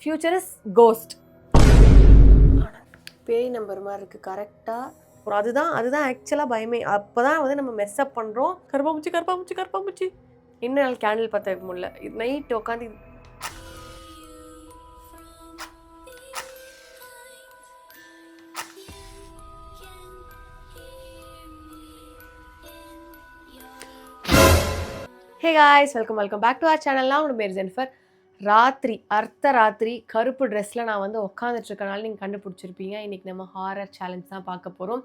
future is ghost. பேய் number மாதிரி இருக்குது கரெக்டாக. அதுதான் ஆக்சுவலாக பயமே. அப்போ தான் வந்து நம்ம மெஸ்அப் பண்ணுறோம். கருப்பாம்பூச்சி இன்னும் நாள் கேண்டில் பற்ற வைக்க முடியல. நைட்டு உட்காந்து hey guys, welcome back to our சேனல்லாம். உங்கள் பேர் ஜெனிஃபர். அர்த்தராத்திரி கருப்பு ட்ரெஸ்ஸில் நான் வந்து உட்காந்துட்ருக்கனால நீங்கள் கண்டுபிடிச்சிருப்பீங்க. இன்றைக்கி நம்ம ஹாரர் சேலஞ்ச் தான் பார்க்க போகிறோம்.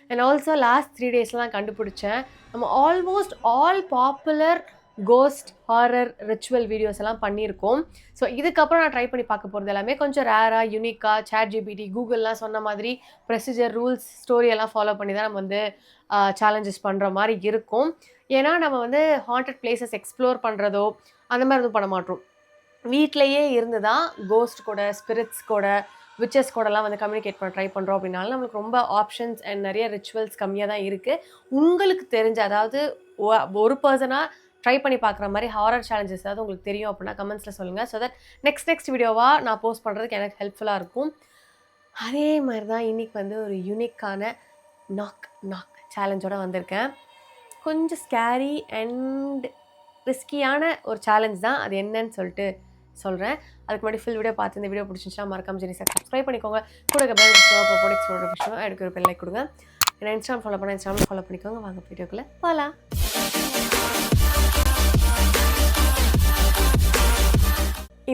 அண்ட் ஆல்சோ லாஸ்ட் 3 டேஸில் தான் கண்டுபிடிச்சேன். நம்ம almost all popular ghost horror ritual videos எல்லாம் பண்ணியிருக்கோம். ஸோ இதுக்கப்புறம் நான் ட்ரை பண்ணி பார்க்க போகிறது எல்லாமே கொஞ்சம் ரேராக, யூனிக்காக, ChatGPT, கூகுள்லாம் சொன்ன மாதிரி ப்ரொசீஜர், ரூல்ஸ், ஸ்டோரி எல்லாம் ஃபாலோ பண்ணி தான் நம்ம வந்து சேலஞ்சஸ் பண்ணுற மாதிரி இருக்கும். ஏன்னா நம்ம வந்து ஹாண்டட் பிளேசஸ் எக்ஸ்ப்ளோர் பண்ணுறதோ அந்த மாதிரி எதுவும் பண்ண மாட்டோம். வீட்டிலையே இருந்து தான் கோஸ்ட் கூட, ஸ்பிரிட்ஸ் கூட, விச்சஸ் கூடலாம் வந்து கம்யூனிகேட் பண்ண ட்ரை பண்ணுறோம். அப்படின்னாலும் நம்மளுக்கு ரொம்ப ஆப்ஷன்ஸ் அண்ட் நிறைய ரிச்சுவல்ஸ் கம்மியாக தான் இருக்குது. உங்களுக்கு தெரிஞ்ச, அதாவது ஒரு பர்சனாக ட்ரை பண்ணி பார்க்குற மாதிரி ஹாரர் சேலஞ்சஸ் ஏதாவது உங்களுக்கு தெரியும் அப்படின்னா கமெண்ட்ஸில் சொல்லுங்கள். ஸோ தட் நெக்ஸ்ட் வீடியோவாக நான் போஸ்ட் பண்ணுறதுக்கு எனக்கு ஹெல்ப்ஃபுல்லாக இருக்கும். அதே மாதிரி தான் இன்றைக்கி வந்து ஒரு யூனிக்கான நாக் சேலஞ்சோடு வந்திருக்கேன். கொஞ்சம் ஸ்கேரி அண்ட் ரிஸ்கியான ஒரு சேலஞ்ச் தான். அது என்னன்னு சொல்லிட்டு சொல்கிறேன். அதுக்கு முன்னாடி ஃபுல் வீடியோ பார்த்து இந்த வீடியோ பிடிச்சிருந்துச்சுன்னா மறக்காம ஜெனிஸை சப்ஸ்கிரைப் பண்ணிக்கோங்க. கூட எடுக்க ஒரு பெல் லைக் கொடுங்க. ஏன்னா இன்ஸ்டாகிராம் ஃபாலோ பண்ண இன்ஸ்டாகிராம் ஃபாலோ பண்ணிக்கோங்க. வாங்க வீடியோக்குள்ளே போகலாம்.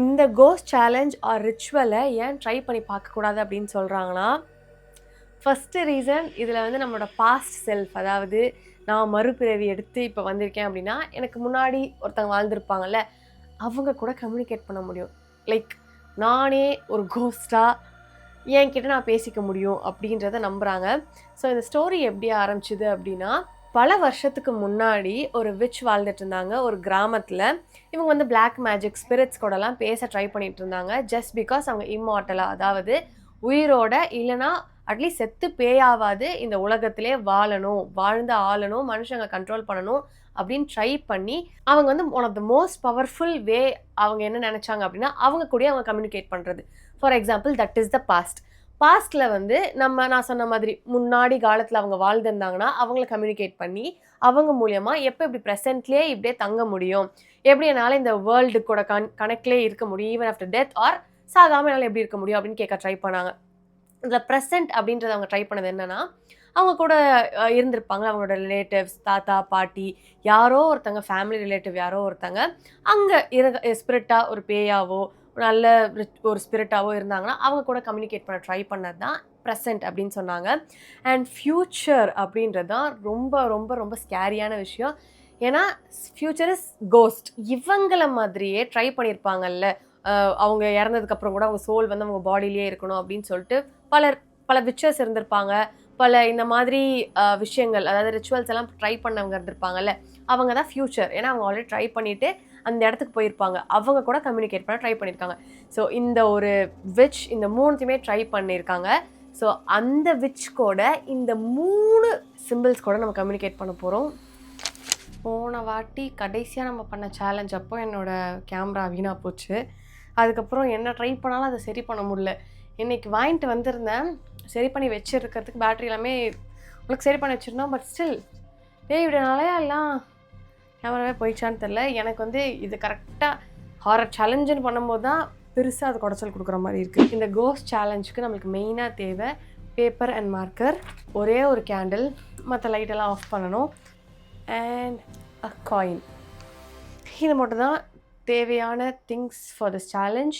இந்த கோஸ்ட் சேலஞ்ச் ஆர் ரிச்சுவலை ஏன் ட்ரை பண்ணி பார்க்கக்கூடாது அப்படின்னு சொல்கிறாங்கன்னா, ஃபஸ்ட்டு ரீசன், இதில் வந்து நம்மளோட பாஸ்ட் செல்ஃப், அதாவது நான் மறுபிறவி எடுத்து இப்போ வந்திருக்கேன் அப்படின்னா எனக்கு முன்னாடி ஒருத்தவங்க வாழ்ந்துருப்பாங்கல்ல, அவங்க கூட கம்யூனிகேட் பண்ண முடியும். லைக் நானே ஒரு கோஸ்டாக என்கிட்ட நான் பேசிக்க முடியும் அப்படின்றத நம்புகிறாங்க. ஸோ இந்த ஸ்டோரி எப்படி ஆரம்பிச்சுது அப்படின்னா, பல வருஷத்துக்கு முன்னாடி ஒரு விச் வாழ்ந்துட்டு இருந்தாங்க ஒரு கிராமத்தில். இவங்க வந்து பிளாக் மேஜிக், ஸ்பிரிட்ஸ் கூடலாம் பேச ட்ரை பண்ணிட்டு இருந்தாங்க. ஜஸ்ட் பிகாஸ் அவங்க இம்மார்ட்டலாக, அதாவது உயிரோட இல்லைனா அட்லீஸ்ட் செத்து பேயாவாது இந்த உலகத்திலே வாழ்ந்து ஆளணும், மனுஷங்க கண்ட்ரோல் பண்ணணும் அப்படின்னு ட்ரை பண்ணி அவங்க வந்து one of the most powerful way அவங்க என்ன நினச்சாங்க அப்படின்னா, அவங்க கூட அவங்க கம்யூனிகேட் பண்ணுறது. For example, that is the பாஸ்ட்டில் வந்து நான் சொன்ன மாதிரி முன்னாடி காலத்தில் அவங்க வாழ்ந்துருந்தாங்கன்னா அவங்கள கம்யூனிகேட் பண்ணி அவங்க மூலியமாக எப்போ இப்படி ப்ரெசென்ட்லேயே இப்படியே தங்க முடியும், எப்படி என்னால் இந்த வேர்ல்டு கூட கனெக்ட்லேயே இருக்க முடியும், ஈவன் ஆஃப்டர் டெத் ஆர் சாகாமல் என்னால் எப்படி இருக்க முடியும் அப்படின்னு கேட்க ட்ரை பண்ணாங்க. இதில் ப்ரெசென்ட் அப்படின்றத அவங்க ட்ரை பண்ணது என்னென்னா, அவங்க கூட இருந்திருப்பாங்க அவங்களோட ரிலேட்டிவ்ஸ், தாத்தா பாட்டி, யாரோ ஒருத்தங்க, ஃபேமிலி ரிலேட்டிவ் யாரோ ஒருத்தங்க அங்கே ஸ்பிரிட்டாக ஒரு பேயாவோ நல்ல ஒரு ஸ்பிரிட்டாவோ இருந்தாங்கன்னா அவங்க கூட கம்யூனிகேட் பண்ண ட்ரை பண்ணது தான் ப்ரெசென்ட் அப்படின்னு சொன்னாங்க. அண்ட் ஃப்யூச்சர் அப்படின்றது தான் ரொம்ப ரொம்ப ரொம்ப ஸ்கேரியான விஷயம். ஏன்னா ஃப்யூச்சர் இஸ் கோஸ்ட். இவங்கள மாதிரியே ட்ரை பண்ணியிருப்பாங்கல்ல, அவங்க இறந்ததுக்கப்புறம் கூட அவங்க சோல் வந்து அவங்க பாடியிலே இருக்கணும் அப்படின்னு சொல்லிட்டு பல விச்சர்ஸ் இருந்திருப்பாங்க. பல இந்த மாதிரி விஷயங்கள், அதாவது ரிச்சுவல்ஸ் எல்லாம் ட்ரை பண்ணவங்க இருந்திருப்பாங்கல்ல, அவங்க தான் ஃப்யூச்சர். ஏன்னா அவங்க ஆல்ரெடி ட்ரை பண்ணிவிட்டு அந்த இடத்துக்கு போயிருப்பாங்க. அவங்க கூட கம்யூனிகேட் பண்ண ட்ரை பண்ணியிருக்காங்க. ஸோ இந்த ஒரு விச் இந்த 3த்தையுமே ட்ரை பண்ணியிருக்காங்க. ஸோ அந்த விச் கூட இந்த 3 சிம்பிள்ஸ் கூட நம்ம கம்யூனிகேட் பண்ண போகிறோம். போன வாட்டி கடைசியாக நம்ம பண்ண சேலஞ்ச் அப்போ என்னோடய கேமரா வீணாக போச்சு. அதுக்கப்புறம் என்ன ட்ரை பண்ணாலும் அதை சரி பண்ண முடியல. இன்றைக்கி வாங்கிட்டு வந்திருந்தேன், சரி பண்ணி வச்சுருக்கிறதுக்கு பேட்ரி எல்லாமே உங்களுக்கு சரி பண்ணி வச்சுருந்தோம். பட் ஸ்டில் விடனாலையா எல்லாம் கேமராவே போயிடுச்சான்னு தெரில. எனக்கு வந்து இது கரெக்டாக ஹாரர் சேலஞ்சுன்னு பண்ணும்போது தான் பெருசாக அது குடைச்சல் கொடுக்குற மாதிரி இருக்குது. இந்த கோஸ்ட் சேலஞ்சுக்கு நம்மளுக்கு மெயினாக தேவை பேப்பர் அண்ட் மார்க்கர், ஒரே ஒரு கேண்டில், மற்ற லைட்டெல்லாம் ஆஃப் பண்ணணும், அண்ட் அ காயின். இது மட்டும் தான் தேவையான things for this challenge.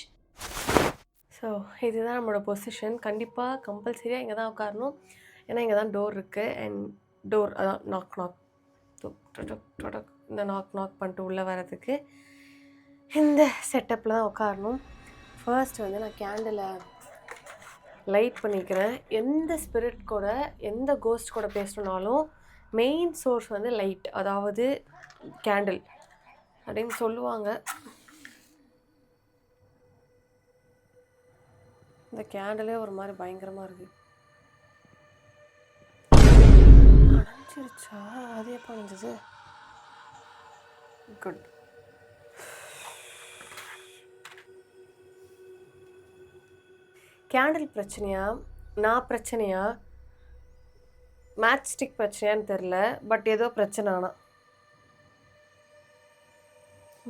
So இதுதான் நம்மளோட பொசிஷன். கண்டிப்பாக கம்பல்சரியாக இங்கே தான் உட்காரணும். ஏன்னா இங்கே தான் டோர் இருக்குது. அண்ட் டோர் அதான் நாக் இந்த நாக் பண்ணிட்டு உள்ளே வர்றதுக்கு இந்த செட்டப்பில் தான் உட்காரணும். ஃபர்ஸ்ட் வந்து நான் கேண்டிலை லைட் பண்ணிக்கிறேன். எந்த ஸ்பிரிட் கூட, எந்த கோஸ்ட் கூட பேசணுன்னாலும் மெயின் சோர்ஸ் வந்து லைட், அதாவது கேண்டில் அப்படின்னு சொல்லுவாங்க. இந்த கேண்டிலே ஒரு மாதிரி பயங்கரமாக இருக்குது. அணைஞ்சிருச்சா? அது எப்போ அணைஞ்சது? குட். கேண்டில் பிரச்சனையா, நான் பிரச்சனையா, மேட்ச் ஸ்டிக் பிரச்சனையான்னு தெரில. பட் ஏதோ பிரச்சனை. ஆனால்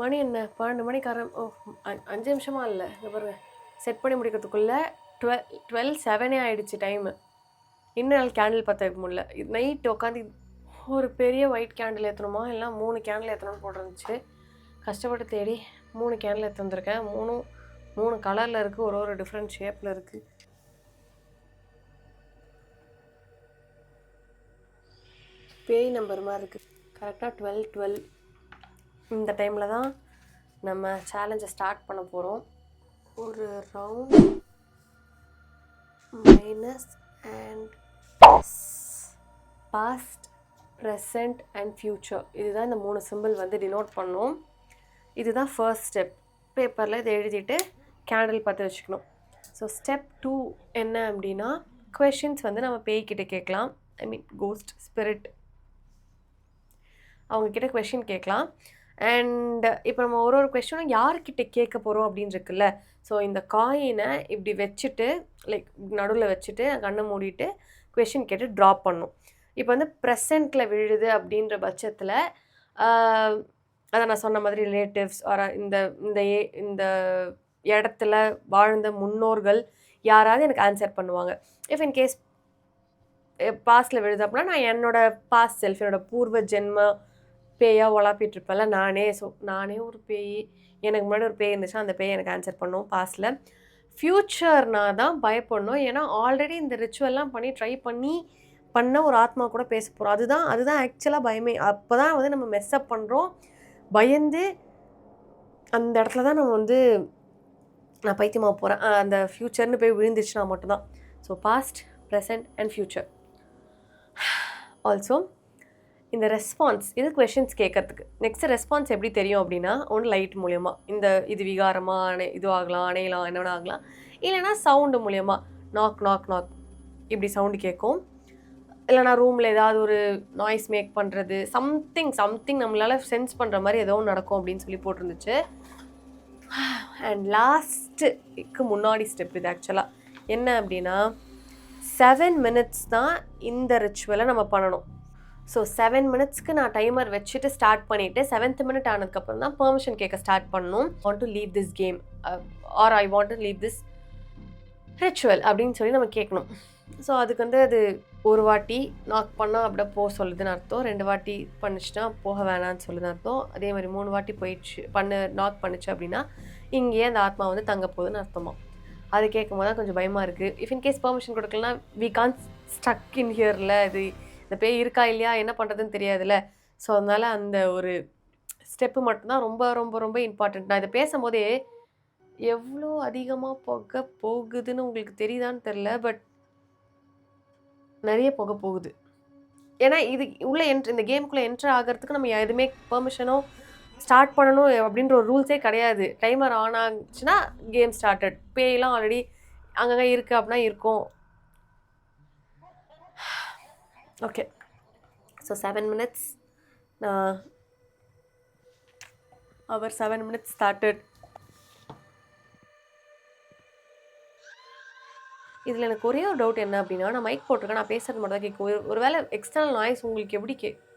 மணி என்ன 12 மணிக்கு ஓ 5 நிமிஷமா இல்லை. இங்கே பாருங்க, செட் பண்ணி முடிக்கிறதுக்குள்ளே 12:07 ஆகிடுச்சு டைமு. இன்னும் நாள் கேண்டில் பற்ற வைக்க முடியல. நைட்டு உட்காந்து ஒரு பெரிய ஒயிட் கேண்டில் ஏற்றணுமா இல்லை 3 கேண்டில் ஏற்றணும்னு போட்டுருந்துச்சு. கஷ்டப்பட்டு தேடி 3 கேண்டில் ஏற்ற வந்திருக்கேன். 3 கலரில் இருக்குது, ஒரு டிஃப்ரெண்ட் ஷேப்பில் இருக்குது. பேய் நம்பர் மாதிரி இருக்குது. கரெக்டாக 12 இந்த டைமில் தான் நம்ம சேலஞ்சை ஸ்டார்ட் பண்ண போகிறோம். ஒரு round minus and plus, past, present and future. இதுதான் இந்த 3 சிம்பிள் வந்து டினோட் பண்ணோம். இதுதான் ஃபர்ஸ்ட் ஸ்டெப். பேப்பரில் இதை எழுதிட்டு கேண்டில் பற்ற வச்சுக்கணும். ஸோ ஸ்டெப் 2 என்ன அப்படின்னா, கொஷின்ஸ் வந்து நம்ம பேய்கிட்ட கேட்கலாம். ஐ மீன் கோஸ்ட், ஸ்பிரிட், அவங்கக்கிட்ட கொஷின் கேட்கலாம். அண்ட் இப்போ நம்ம ஒரு கொஷினும் யார்கிட்ட கேட்க போகிறோம் அப்படின்னு இருக்குல்ல. ஸோ இந்த காயினை இப்படி வச்சுட்டு, லைக் நடுவில் வச்சுட்டு கண்ணை மூடிட்டு கொஷின் கேட்டு ட்ராப் பண்ணும். இப்போ வந்து ப்ரெசண்ட்டில் விழுது அப்படின்ற பட்சத்தில் அதை நான் சொன்ன மாதிரி ரிலேட்டிவ்ஸ் இந்த இந்த இந்த இடத்துல வாழ்ந்த முன்னோர்கள் யாராவது எனக்கு ஆன்சர் பண்ணுவாங்க. இஃப் இன் கேஸ் பாஸ்டில் விழுது அப்படின்னா நான் என்னோடய பாஸ்ட் செல்ஃப், என்னோடய பூர்வ ஜென்ம பேயாக உழப்பிட்டுருப்பேன்ல நானே. ஸோ நானே ஒரு பேய், எனக்கு முன்னாடி ஒரு பேய் இருந்துச்சுன்னா அந்த பேய் எனக்கு ஆன்சர் பண்ணும் பாஸ்டில். ஃப்யூச்சர்னால் தான் பயப்படணும். ஏன்னா ஆல்ரெடி இந்த ரிச்சுவல்லாம் பண்ணி ட்ரை பண்ண ஒரு ஆத்மா கூட பேச போகிறோம். அதுதான் ஆக்சுவலாக பயமே. அப்போ தான் வந்து நம்ம மெஸ்அப் பண்ணுறோம். பயந்து அந்த இடத்துல தான் நம்ம வந்து நான் பைத்தியமாக போகிறேன் அந்த ஃப்யூச்சர்னு போய் விழுந்துச்சுன்னா மட்டும்தான். So past, present and future. Also இந்த ரெஸ்பான்ஸ், இது கொஷின்ஸ் கேட்கறதுக்கு. நெக்ஸ்ட் ரெஸ்பான்ஸ் எப்படி தெரியும் அப்படின்னா, ஒன்று லைட் மூலியமாக, இது விகாரமாக இது ஆகலாம், அணையலாம், என்னென்ன ஆகலாம். இல்லைனா சவுண்டு மூலியமாக நாக் நாக் நாக் இப்படி சவுண்டு கேட்கும். இல்லைனா ரூமில் ஏதாவது ஒரு நாய்ஸ் மேக் பண்ணுறது, சம்திங் நம்மளால் சென்ஸ் பண்ணுற மாதிரி ஏதோ நடக்கும் அப்படின்னு சொல்லி போட்டிருந்துச்சு. அண்ட் லாஸ்ட்டுக்கு முன்னாடி ஸ்டெப் இது ஆக்சுவலாக என்ன அப்படின்னா, 7 மினிட்ஸ் தான் இந்த ரிச்சுவலை நம்ம பண்ணணும். ஸோ 7 மினிட்ஸ்க்கு நான் டைமர் வச்சுட்டு ஸ்டார்ட் பண்ணிவிட்டு 7th மினிட் ஆனதுக்கப்புறம் தான் பெர்மிஷன் கேட்க ஸ்டார்ட் பண்ணணும். Want to leave this game or I want to leave this ritual அப்படின்னு சொல்லி நம்ம கேட்கணும். ஸோ அதுக்கு வந்து அது ஒரு வாட்டி நாக் பண்ணால் அப்படியே போக சொல்லுதுன்னு அர்த்தம். 2 வாட்டி பண்ணிச்சுன்னா போக வேணான்னு சொல்லுதுன்னு அர்த்தம். அதே மாதிரி 3 வாட்டி போயிடுச்சு நாக் பண்ணிச்சு அப்படின்னா இங்கேயே அந்த ஆத்மா வந்து தங்க போகுதுன்னு அர்த்தமா. அது கேட்கும் போது தான் கொஞ்சம் பயமாக இருக்குது. இஃப் இன் கேஸ் பெர்மிஷன் கொடுக்கலன்னா வி கான் ஸ்டக் இன் ஹியரில், இது இந்த பேய் இருக்கா இல்லையா என்ன பண்ணுறதுன்னு தெரியாதுல்ல. ஸோ அதனால் அந்த ஒரு ஸ்டெப்பு மட்டும்தான் ரொம்ப ரொம்ப ரொம்ப இம்பார்ட்டண்ட். நான் இதை பேசும்போதே எவ்வளோ அதிகமாக புகை போகுதுன்னு உங்களுக்கு தெரியுதான்னு தெரில. பட் நிறைய புகை போகுது. ஏன்னா இது உள்ளே இந்த கேமுக்குள்ளே என்ட்ரு ஆகிறதுக்கு நம்ம எதுவுமே பெர்மிஷனோ ஸ்டார்ட் பண்ணணும் அப்படின்ற ஒரு ரூல்ஸே கிடையாது. டைமர் ஆன் ஆச்சுன்னா கேம் ஸ்டார்டட். பேயெல்லாம் ஆல்ரெடி அங்கங்கே இருக்குது அப்படின்னா இருக்கும். ஓகே, ஸோ 7 மினிட்ஸ் அவர் 7 மினிட்ஸ் ஸ்டார்டட். இதில் எனக்கு ஒரே ஒரு டவுட் என்ன அப்படின்னா, நான் மைக் போட்டிருக்கேன், நான் பேசுறது மட்டும் தான் கேட்கும். ஒரு வேளை எக்ஸ்டர்னல் நாய்ஸ் உங்களுக்கு எப்படி கேட்கும்?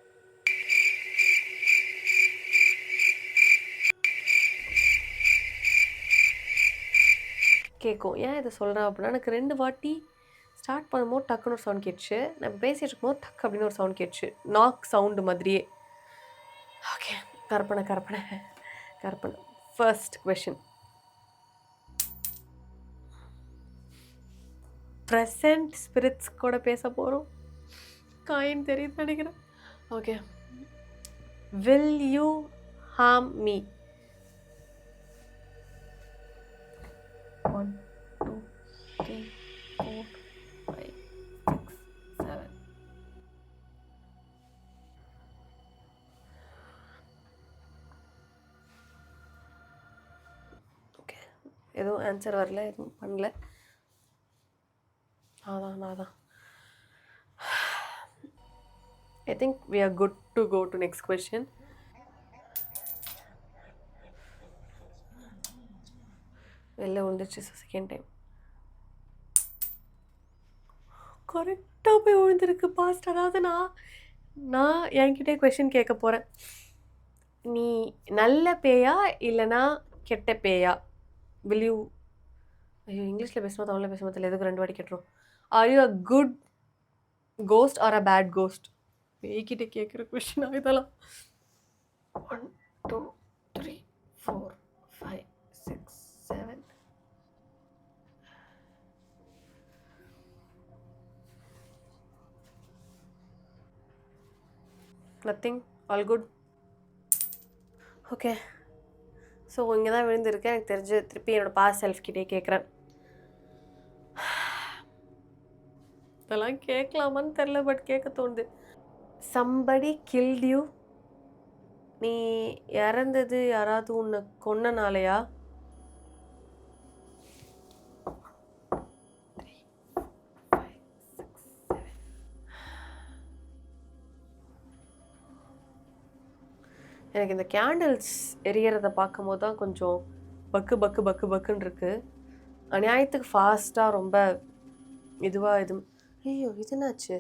ஏன் இதை சொல்கிறேன் அப்படின்னா, எனக்கு 2 வாட்டி ஸ்டார்ட் பண்ணும்போது டக்குன்னு ஒரு சவுண்ட் கேட்டுச்சு, நான் பேசிகிட்டு இருக்கும்போது டக் அப்படின்னு ஒரு சவுண்ட் கேட்டுச்சு, நாக் சவுண்டு மாதிரியே. ஓகே, கற்பனை. ஃபர்ஸ்ட் கொஷின், ப்ரெசண்ட் ஸ்பிரிட்ஸ் கூட பேச போகிறோம். காயின் தெரியுது நினைக்கிறேன். Okay, will you harm me? 1 2 3 4 5 6 7. Okay, எதுவும் ஆன்சர் வரல, எதுவும் பண்ணல. அதான் I think we are good to go to next question. வெளில வந்துச்சு செகண்ட் டைம். கரெக்டாக போய் விழுந்திருக்கு பாஸ்ட். அதாவது நான் என்கிட்டே கொஷின் கேட்க போகிறேன். நீ நல்ல பேயா இல்லைனா கெட்ட பேயா? வில் யூ ஐயோ இங்கிலீஷில் பேசுமா தமிழில் பேசுமா தெரியல, எதுக்கு 2 வாட்டி கேட்டுரும். Are you a good ghost or a bad ghost? பேய்கிட்ட கேட்குற கொஷின் இதெல்லாம். 1 2 3 4 5 6 7 nothing, all good. Okay, so இங்கே தான் விழுந்திருக்கேன். எனக்கு தெரிஞ்சு திருப்பி என்னோடய பாஸ்ட் செல்ஃப்கிட்டே கேட்குறேன். இதெல்லாம் கேட்கலாமான்னு தெரில, பட் கேட்க தோணுது. சம்படி கில்ட் யூ, நீ இறந்தது யாராவது உன்னை கொன்னனாலையா? எனக்கு இந்த கேண்டில்ஸ் எரியறதை பார்க்கும்போது தான் கொஞ்சம் பக்கு பக்கு பக்கு பக்குன்னு இருக்குது. அநியாயத்துக்கு ஃபாஸ்ட்டாக ரொம்ப இதுவாக இது. ஐயோ இது என்னாச்சு?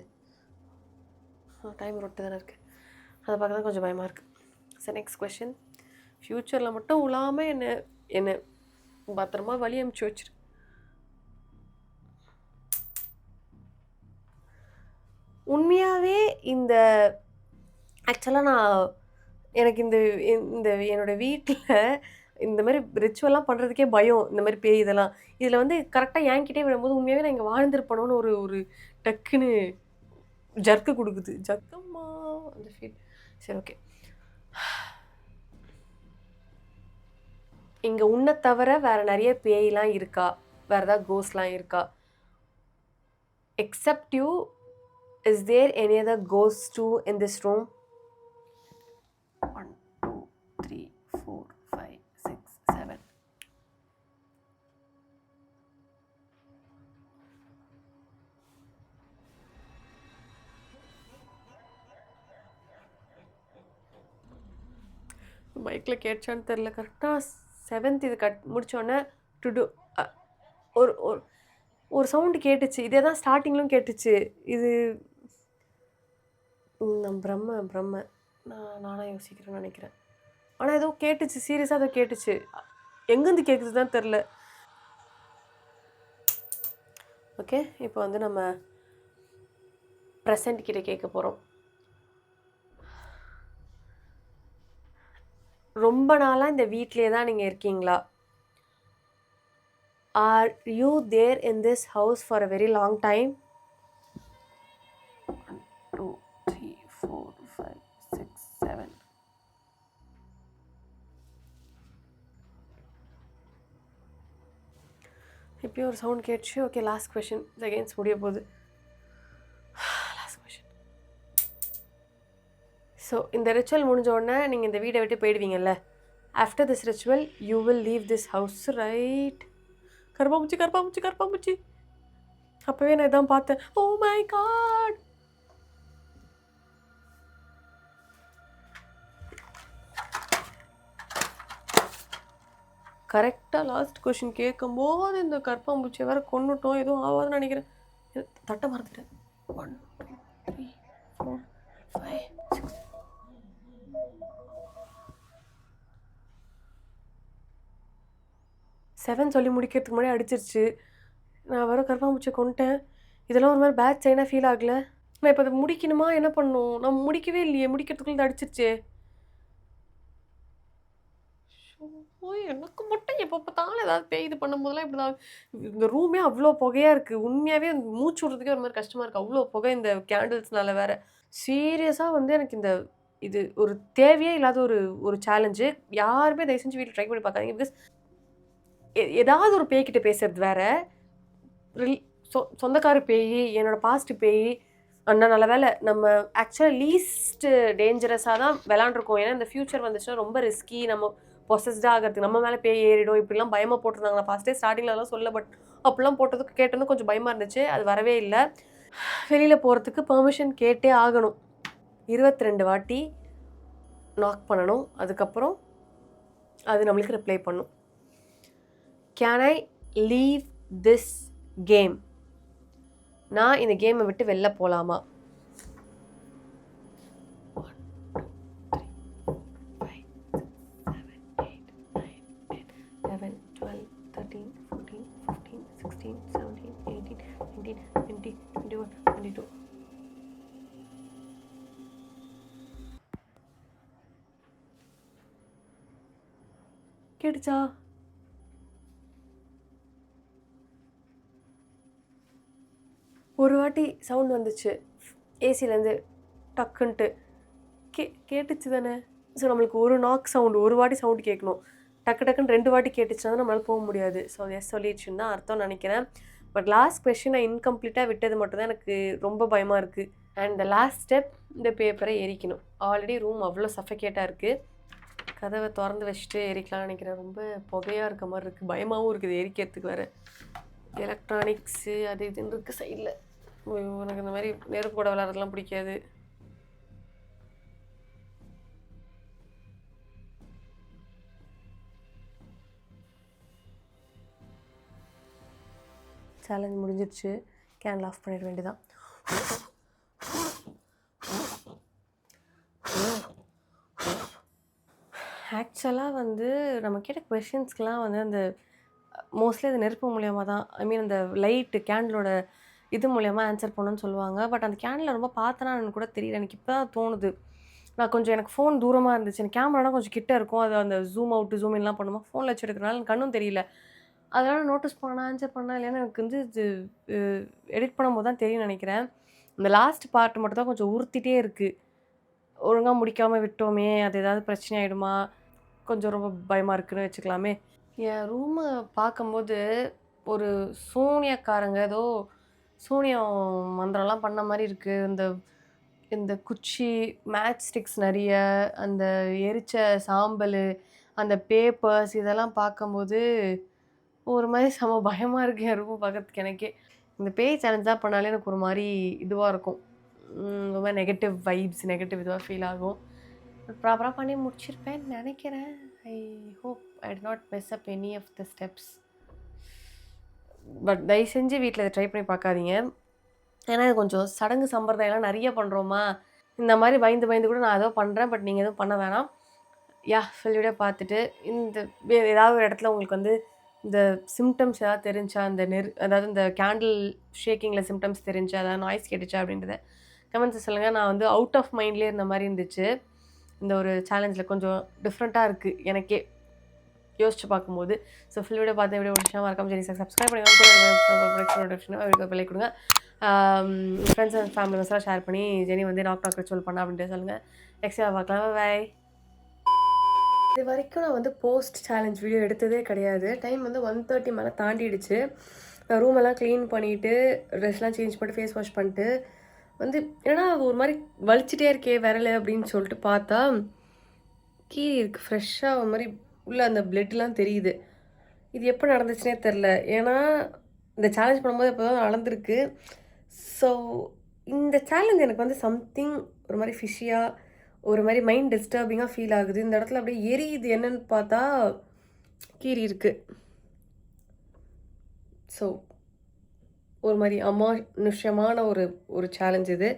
டைம் ரொட்டு தானே இருக்குது, அதை பார்க்க தான் கொஞ்சம் பயமாக இருக்குது. சரி, நெக்ஸ்ட் கொஷின். ஃப்யூச்சரில் மட்டும் உழாமல் என்னை பத்திரமா வழி அனுப்பிச்சி வச்சிரு. உண்மையாகவே இந்த ஆக்சுவலாக எனக்கு இந்த என்னோடய வீட்டில் இந்த மாதிரி ரிச்சுவல்லாம் பண்ணுறதுக்கே பயம். இந்த மாதிரி பேய் இதெல்லாம் இதில் வந்து கரெக்டாக என்கிட்டே விடும்போது உண்மையாகவே நான் இங்கே வாழ்ந்துருப்பணும்னு ஒரு டக்குன்னு ஜர்க்கு கொடுக்குது. ஜக்கம்மா அந்த ஃபீல். சரி, ஓகே. இங்கே உன்னை தவிர வேறு நிறைய பேயெலாம் இருக்கா? வேறு ஏதாவது கோஸ்ட்லாம் இருக்கா? Except you, is there any other ghost too in this room? 1 2 3 4 5 6 7. மைக்கில் கேட்சான்னு தெரில. கரெக்டாக 7th இது முடித்தோடனே டு ஒரு ஒரு சவுண்டு கேட்டுச்சு. இதே தான் ஸ்டார்டிங்லும் கேட்டுச்சு. இது பிரம்ம நானாக யோசிக்கிறேன்னு நினைக்கிறேன். ஆனால் ஏதோ கேட்டுச்சு, சீரியஸாக அதை கேட்டுச்சு. எங்கேருந்து கேட்குது தான் தெரில. ஓகே, இப்போ வந்து நம்ம ப்ரெசண்ட் கிட்ட கேட்க போகிறோம். ரொம்ப நாளாக இந்த வீட்டிலே தான் நீங்கள் இருக்கீங்களா? Are you there in this house for a very long time? 1 2 3 4 5 6 7. இப்போயும் ஒரு சவுண்ட் கேட்டுச்சு. Okay, last question. செகண்ட்ஸ் முடிய போகுது. Last question. ஸோ இந்த ரிச்சுவல் முடிஞ்ச உடனே நீங்கள் இந்த வீடை விட்டு போயிடுவீங்கல்ல. After this ritual you will leave this house, right? கருப்பாம்பூச்சி. அப்போவே நான் இதான் பார்த்தேன். Oh my god! கரெக்டாக லாஸ்ட் கொஷின் கேட்கும்போது இந்த கருப்பாம்பூச்சியை வேறு கொண்டுட்டோம். எதுவும் ஆகாதுன்னு நினைக்கிறேன். தட்டை மறந்துட்டேன். 1 2 3 4 5 6. 7 சொல்லி முடிக்கிறதுக்கு முன்னாடி அடிச்சிருச்சு. நான் வேறு கருப்பாம்பூச்சியை கொண்டுட்டேன். இதெல்லாம் ஒரு மாதிரி பேட் சைனாக ஃபீல் ஆகலை. நான் இப்போ அதை முடிக்கணுமா என்ன பண்ணணும்? நான் முடிக்கவே இல்லையே. முடிக்கிறதுக்குள்ளே அடிச்சிருச்சே. எனக்கு மட்டும் எப்போ பார்த்தாலும் ஏதாவது பேய் இது பண்ணும்போதெல்லாம் இப்படி தான். இந்த ரூமே அவ்வளோ புகையாக இருக்குது. உண்மையாகவே மூச்சு விட்றதுக்கே ஒரு மாதிரி கஷ்டமாக இருக்குது. அவ்வளோ புகை இந்த கேண்டில்ஸ்னால வேறு. சீரியஸாக வந்து எனக்கு இது ஒரு தேவையே இல்லாத ஒரு சேலஞ்சு. யாருமே தயவு செஞ்சு வீட்டில் ட்ரை பண்ணி பார்க்காதீங்க. பிகாஸ் ஏதாவது ஒரு பேய்கிட்ட பேசுறது வேறு. சொந்தக்கார பேய், என்னோடய பாஸ்ட் பேய். அண்ணா நல்ல வேலை நம்ம ஆக்சுவலாக லீஸ்ட் டேஞ்சரஸாக தான் விளாண்டுருக்கோம். ஏன்னா இந்த ஃப்யூச்சர் வந்துச்சுன்னா ரொம்ப ரிஸ்கி. நம்ம பொசஸ்டாக ஆகிறதுக்கு நம்ம மேலே பேய் ஏறிடும் இப்படிலாம் பயமாக போட்டிருந்தாங்க. நான் ஃபஸ்ட்டே ஸ்டார்டிங்லலாம் சொல்ல, பட் அப்படிலாம் போட்டதுக்கு கேட்டதும் கொஞ்சம் பயமாக இருந்துச்சு. அது வரவே இல்லை. வெளியில் போகிறதுக்கு பெர்மிஷன் கேட்டே ஆகணும். 22 வாட்டி நாக் பண்ணணும். அதுக்கப்புறம் அது நம்மளுக்கு ரிப்ளை பண்ணும். Can I leave this game? நான் இந்த கேமை விட்டு வெளில போகலாமா? 11, 12, 13, 14, 15, 16, 17, 18, 19, 20, 21, 22. கேட்டுச்சா? ஒரு வாட்டி சவுண்ட் வந்துச்சு ஏசிலேருந்து டக்குன்ட்டு. கேட்டுச்சு தானே? ஸோ நம்மளுக்கு ஒரு நாக் சவுண்டு, ஒரு வாட்டி சவுண்டு கேட்கணும். டக்குன்னு 2 வாட்டி கேட்டுச்சுன்னா நம்மளால் போக முடியாது. ஸோ எஸ் சொல்லிடுச்சுன்னு தான் அர்த்தம் நினைக்கிறேன். பட் லாஸ்ட் கொஸ்டின் நான் இன்கம்ப்ளீட்டாக விட்டது மட்டும்தான் எனக்கு ரொம்ப பயமாக இருக்குது. அண்ட் த லாஸ்ட் ஸ்டெப், இந்த பேப்பரை எரிக்கணும். ஆல்ரெடி ரூம் அவ்வளோ சஃபகேட்டாக இருக்குது. கதவை திறந்து வச்சுட்டு எரிக்கலாம்னு நினைக்கிறேன். ரொம்ப புகையாக இருக்க மாதிரி இருக்குது, பயமாகவும் இருக்குது எரிக்கிறதுக்கு வேறு. எலக்ட்ரானிக்ஸு அது இதுன்னு இருக்குது சைடில். எனக்கு இந்த மாதிரி நெருப்பு கூட விளாட்றதுலாம் பிடிக்காது. சேலஞ்ச் முடிஞ்சிருச்சு. கேண்டில் ஆஃப் பண்ணிட வேண்டியதான். ஆக்சுவலாக வந்து நம்ம கேட்ட கொஷின்ஸ்க்கெலாம் வந்து அந்த மோஸ்ட்லி அது நெருப்பு மூலியமாக தான், ஐ மீன் அந்த லைட்டு கேண்டிலோட இது மூலியமாக ஆன்சர் பண்ணணும்னு சொல்லுவாங்க. பட் அந்த கேண்டில் ரொம்ப பார்த்தனான்னு கூட தெரியல. எனக்கு இப்போ தான் தோணுது. நான் கொஞ்சம் எனக்கு ஃபோன் தூரமாக இருந்துச்சு. எனக்கு கேமரானா கொஞ்சம் கிட்ட இருக்கும். அது அந்த ஜூம் அவுட்டு ஜூம் இன்லாம் பண்ணுமா ஃபோனில் வச்சு எடுக்கிறனால எனக்கு கண்ணும் தெரியல. அதனால் நோட்டீஸ் பண்ணா ஆன்சர் பண்ணா இல்லைன்னா எனக்கு வந்து இது எடிட் பண்ணும்போது தான் தெரியும்னு நினைக்கிறேன். இந்த லாஸ்ட் பார்ட் மட்டும் தான் கொஞ்சம் உறுத்திட்டே இருக்குது. ஒழுங்காக முடிக்காமல் விட்டோமே, அது ஏதாவது பிரச்சனை ஆகிடுமா, கொஞ்சம் ரொம்ப பயமாக இருக்குன்னு வச்சுக்கலாமே. என் ரூமை பார்க்கும்போது ஒரு சூனியக்காரங்க ஏதோ சூனியம் மந்திரம்லாம் பண்ண மாதிரி இருக்குது. இந்த குச்சி, மேட்ச் ஸ்டிக்ஸ் நிறைய, அந்த எரிச்ச சாம்பல், அந்த பேப்பர்ஸ் இதெல்லாம் பார்க்கும்போது ஒரு மாதிரி செம பயமாக இருக்குது என் ரூமை பார்க்கறதுக்கு எனக்கே. இந்த பேய் சேலஞ்ச் தான் பண்ணாலே எனக்கு ஒரு மாதிரி இதுவாக இருக்கும். ரொம்ப நெகட்டிவ் வைப்ஸ், நெகட்டிவ் இதுவாக ஃபீல் ஆகும். ப்ராப்பராக பண்ணி முடிச்சிருப்பேன்னு நினைக்கிறேன். I hope I did not miss up any of the steps. But தயவு செஞ்சு வீட்டில் இதை ட்ரை பண்ணி பார்க்காதீங்க. ஏன்னா இது கொஞ்சம் சடங்கு சம்பிரதாயம்லாம் நிறைய பண்ணுறோமா, இந்த மாதிரி பயந்து பயந்து கூட நான் ஏதோ பண்ணுறேன். பட் நீங்கள் எதுவும் பண்ண வேணாம். ஃபுல் வீடியோ பார்த்துட்டு இந்த ஏதாவது ஒரு இடத்துல உங்களுக்கு வந்து இந்த சிம்டம்ஸ் ஏதாவது தெரிஞ்சா, அந்த அதாவது இந்த கேண்டில் ஷேக்கிங்கில் சிம்டம்ஸ் தெரிஞ்சா, அதாவது நாய்ஸ் கேட்டுச்சா அப்படின்றத கமெண்ட்ஸை சொல்லுங்கள். நான் வந்து அவுட் ஆஃப் மைண்ட்லேயே இருந்த மாதிரி இருந்துச்சு. இந்த ஒரு சேலஞ்சில் கொஞ்சம் டிஃப்ரெண்ட்டாக இருக்குது எனக்கே யோசிச்சு பார்க்கும்போது. ஸோ ஃபுல் வீடியோ பார்த்து வீடியோ முடிச்சா மறக்காம சரி சார் சப்ஸ்கிரைப் பண்ணிக்கோங்க, வெள்ளை கொடுங்க. ஃப்ரெண்ட்ஸ் அண்ட் ஃபேமிலி மெம்பர்ஸ்லாம் ஷேர் பண்ணி ஜெனி வந்து நாக் ரிச்சுவல் பண்ணா அப்படின்ட்டு சொல்லுங்கள். நெக்ஸ்ட் பார்க்கலாம். பாய். இது வரைக்கும் நான் வந்து போஸ்ட் சேலஞ்ச் வீடியோ எடுத்ததே கிடையாது. டைம் வந்து 1:30 மேலே தாண்டிடுச்சு. நான் ரூமெல்லாம் க்ளீன் பண்ணிவிட்டு ட்ரெஸ்லாம் சேஞ்ச் பண்ணிட்டு ஃபேஸ் வாஷ் பண்ணிட்டு வந்து ஏன்னா ஒரு மாதிரி வலிச்சிட்டே இருக்கே விரல அப்படின்னு சொல்லிட்டு பார்த்தா கீழே இருக்குது ஃப்ரெஷ்ஷாக ஒரு மாதிரி உள்ளே அந்த பிளட்லாம் தெரியுது. இது எப்போ நடந்துச்சுனே தெரில. ஏன்னா இந்த சேலஞ்ச் பண்ணும்போது இப்போ தான் நடந்திருக்கு. ஸோ இந்த சேலஞ்ச் எனக்கு வந்து சம்திங் ஒரு மாதிரி ஃபிஷியாக, ஒரு மாதிரி மைண்ட் டிஸ்டர்பிங்காக ஃபீல் ஆகுது. இந்த இடத்துல அப்படியே எரியுது. என்னன்னு பார்த்தா கீறி இருக்குது. ஸோ ஒரு மாதிரி அமானுஷ்யமான ஒரு சேலஞ்ச் இது.